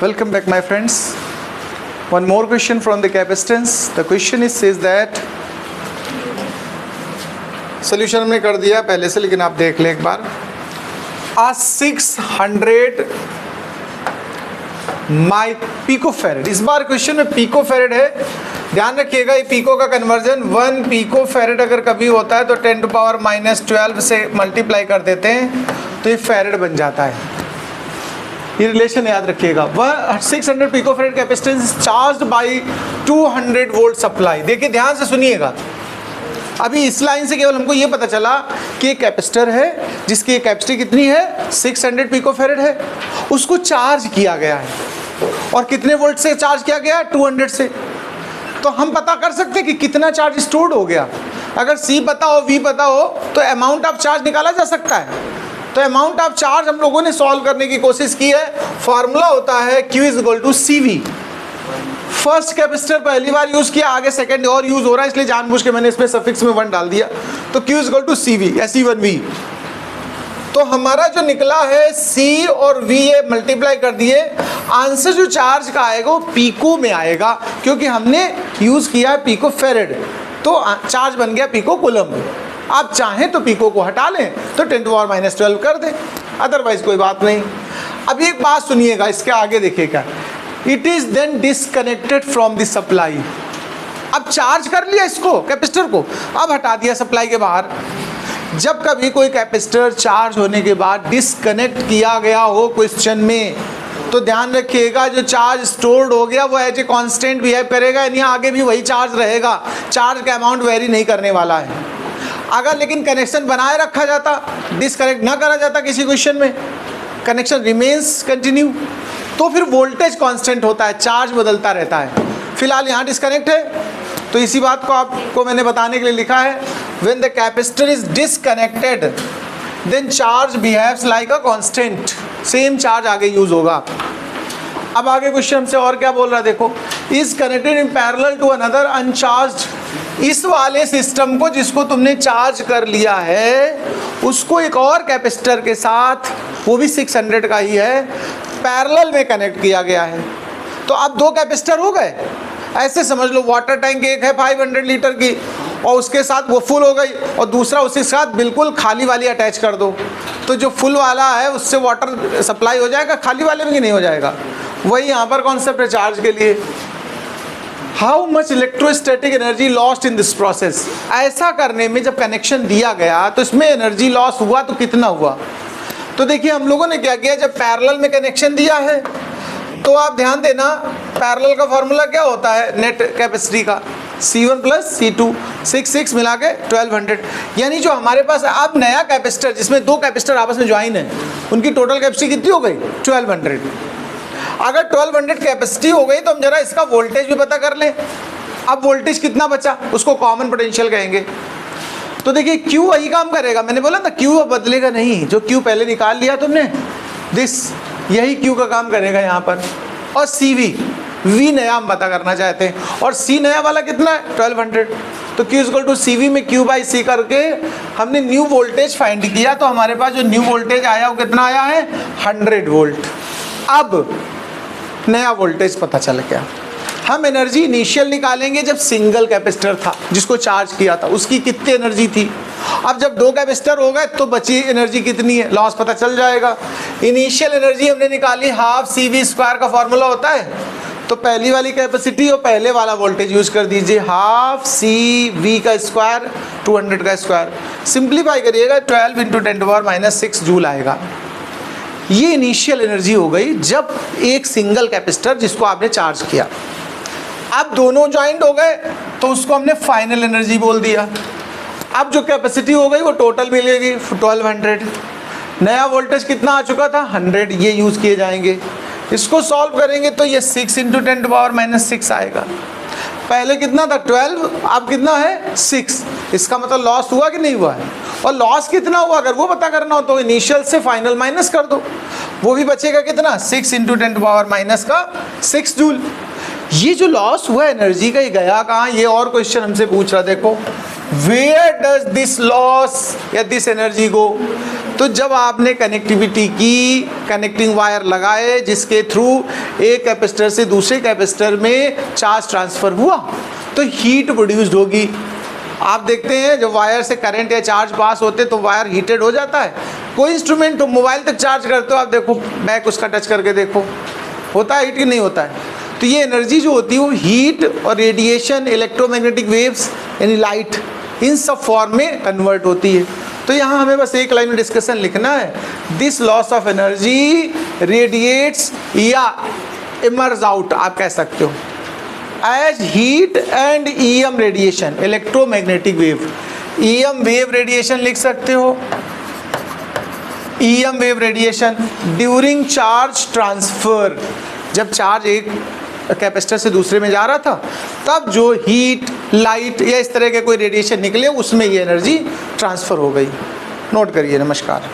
Welcome back my friends. One more question from the capacitance. The question is says that solution हमने कर दिया पहले से, लेकिन आप देख लें एक बार. A 600 picofarad, इस बार क्वेश्चन में पिकोफेरेड है. ध्यान रखिएगा ये पिको का कन्वर्जन 1 पिकोफेरेड अगर कभी होता है तो 10⁻12 से मल्टीप्लाई कर देते हैं तो ये फेरेड बन जाता है. ये रिलेशन याद रखिएगा. 600 picofarad capacitance charged bye 200 volt supply. देखिए ध्यान से सुनिएगा. अभी इस लाइन से केवल हमको ये पता चला कि एक कैपेसिटर है जिसकी कैपेसिटी कितनी है 600 पिकोफेरेड है, उसको चार्ज किया गया है और कितने वोल्ट से चार्ज किया गया 200 से. तो हम पता कर सकते हैं कि कितना चार्ज स्टोर्ड हो गया. अगर C पता हो V पता हो तो अमाउंट ऑफ चार्ज निकाला जा सकता है. तो अमाउंट ऑफ चार्ज हम लोगों ने सॉल्व करने की कोशिश की है. फॉर्मूला होता है Q = CV. फर्स्ट कैपेसिटर पहली बार यूज किया, आगे सेकंड और यूज हो रहा है, इसलिए जानबूझ के मैंने इसमें सफिक्स में 1 डाल दिया. तो Q = CV SE1V. तो हमारा जो निकला है C और V ये मल्टीप्लाई कर दिए. आंसर जो चार्ज का आएगा वो पिको में आएगा क्योंकि हमने यूज किया है पिको फेरेड, तो चार्ज बन गया पिको कूलम. आप चाहें तो पिको को हटा लें तो 10⁻12 कर दें, अदरवाइज कोई बात नहीं. अब एक बात सुनिएगा, इसके आगे देखिएगा. It is then disconnected from the supply. अब चार्ज कर लिया इसको कैपेसिटर को, अब हटा दिया सप्लाई के बाहर. जब कभी कोई कैपेसिटर चार्ज होने के बाद डिसकनेक्ट किया गया हो क्वेश्चन में, तो ध्यान रखिएगा जो चार्ज स्टोर्ड हो गया वो एज ए कांस्टेंट बिहेव करेगा, यानी आगे भी वही चार्ज रहेगा. चार्ज का अमाउंट वेरी नहीं करने वाला है. अगर लेकिन कनेक्शन बनाए रखा जाता, डिसकनेक्ट ना करा जाता किसी क्वेश्चन में, कनेक्शन रिमेन्स कंटिन्यू, तो फिर वोल्टेज कांस्टेंट होता है, चार्ज बदलता रहता है. फिलहाल यहाँ डिसकनेक्ट है तो इसी बात को आपको मैंने बताने के लिए लिखा है. When the capacitor is disconnected then charge behaves like a constant. Same charge आगे यूज होगा. अब आगे क्वेश्चन हमसे और क्या बोल रहा है देखो. Is connected in parallel to another uncharged. इस वाले सिस्टम को जिसको तुमने चार्ज कर लिया है उसको एक और कैपेसिटर के साथ, वो भी 600 का ही है, पैरेलल में कनेक्ट किया गया है. तो अब 2 कैपेसिटर हो गए. ऐसे समझ लो वाटर टैंक एक है 500 लीटर की और उसके साथ वो फुल हो गई और दूसरा उसके साथ बिल्कुल खाली वाली अटैच कर दो, तो जो फुल वाला है उससे वाटर सप्लाई हो जाएगा, खाली वाले में भी नहीं हो जाएगा. वही यहाँ पर कॉन्सेप्ट है चार्ज के लिए. How much electrostatic energy lost in this process. ऐसा करने में जब कनेक्शन दिया गया तो इसमें एनर्जी लॉस हुआ तो कितना हुआ. तो देखिए हम लोगों ने क्या किया, जब पैरेलल में कनेक्शन दिया है तो आप ध्यान देना पैरेलल का फॉर्मूला क्या होता है नेट कैपेसिटी का, C1 + C2, 6 मिला के 1200. यानी जो हमारे पास अब नया कैपेसिटर जिसमें 2 कैपेसिटर आपस में ज्वाइन है उनकी टोटल कैपेसिटी कितनी हो गई 1200. अगर 1200 कैपेसिटी हो गई तो हम जरा इसका वोल्टेज भी पता कर लें. अब वोल्टेज कितना बचा उसको कॉमन पोटेंशियल कहेंगे. तो देखिए Q वही काम करेगा, मैंने बोला ना Q बदलेगा नहीं. जो Q पहले निकाल लिया तुमने दिस, यही Q का काम करेगा यहाँ पर. और CV, V नया हम पता करना चाहते हैं और C नया वाला कितना है 1200. तो Q = CV में Q/C करके हमने न्यू वोल्टेज फाइंड किया. तो हमारे पास जो न्यू वोल्टेज आया वो कितना आया है 100 वोल्ट. अब नया वोल्टेज पता चल गया. हम एनर्जी इनिशियल निकालेंगे जब सिंगल कैपेसिटर था जिसको चार्ज किया था, उसकी कितनी एनर्जी थी. अब जब 2 कैपेसिटर हो गए तो बची एनर्जी कितनी है, लॉस पता चल जाएगा. इनिशियल एनर्जी हमने निकाली, ½ CV² का फॉर्मूला होता है. तो पहली वाली कैपेसिटी और पहले वाला वोल्टेज यूज कर दीजिए, ½ CV² 200 का स्क्वायर. सिंप्लीफाई करिएगा 12 × 10⁻6 जूल आएगा. ये इनिशियल एनर्जी हो गई जब एक सिंगल कैपेसिटर जिसको आपने चार्ज किया. अब दोनों ज्वाइंट हो गए तो उसको हमने फाइनल एनर्जी बोल दिया. अब जो कैपेसिटी हो गई वो टोटल मिलेगी 1200. नया वोल्टेज कितना आ चुका था 100, ये यूज किए जाएंगे. इसको सॉल्व करेंगे तो ये 6 × 10⁻6 आएगा. पहले कितना था 12, अब कितना है 6. इसका मतलब लॉस हुआ कि नहीं हुआ है. और लॉस कितना हुआ अगर वो पता करना हो तो इनिशियल से फाइनल माइनस कर दो, वो भी बचेगा कितना 6 × 10⁻6 जूल. ये जो लॉस हुआ एनर्जी का ये गया कहाँ, ये और क्वेश्चन हमसे पूछ रहा. देखो वेयर डज दिस लॉस या दिस एनर्जी गो? तो जब आपने कनेक्टिविटी की, कनेक्टिंग वायर लगाए जिसके थ्रू एक कैपेसिटर से दूसरे कैपेसिटर में चार्ज ट्रांसफर हुआ, तो हीट प्रोड्यूस्ड होगी। आप देखते हैं जब वायर से करंट या चार्ज पास होते तो वायर हीटेड हो जाता है। कोई इंस्ट्रूमेंट हो, मोबाइल तक चार्ज करते हो आप, देखो बैक उसका टच करके देखो, होता है हीट कि नहीं होता है? तो ये एनर्जी जो होती है वो हीट और रेडिएशन, इलेक्ट्रोमैग्नेटिक वेव्स यानी लाइट, इन सब फॉर्म में कन्वर्ट होती है। तो यहाँ हमें बस एक लाइन में डिस्कशन लिखना है, this loss of energy radiates या इमर्ज आउट, आप कह सकते हो, as heat and EM radiation, electromagnetic wave. EM wave radiation लिख सकते हो, EM wave radiation during charge transfer, जब चार्ज एक कैपेसिटर से दूसरे में जा रहा था तब जो हीट, लाइट या इस तरह के कोई रेडिएशन निकले उसमें ये एनर्जी ट्रांसफ़र हो गई। नोट करिए। नमस्कार।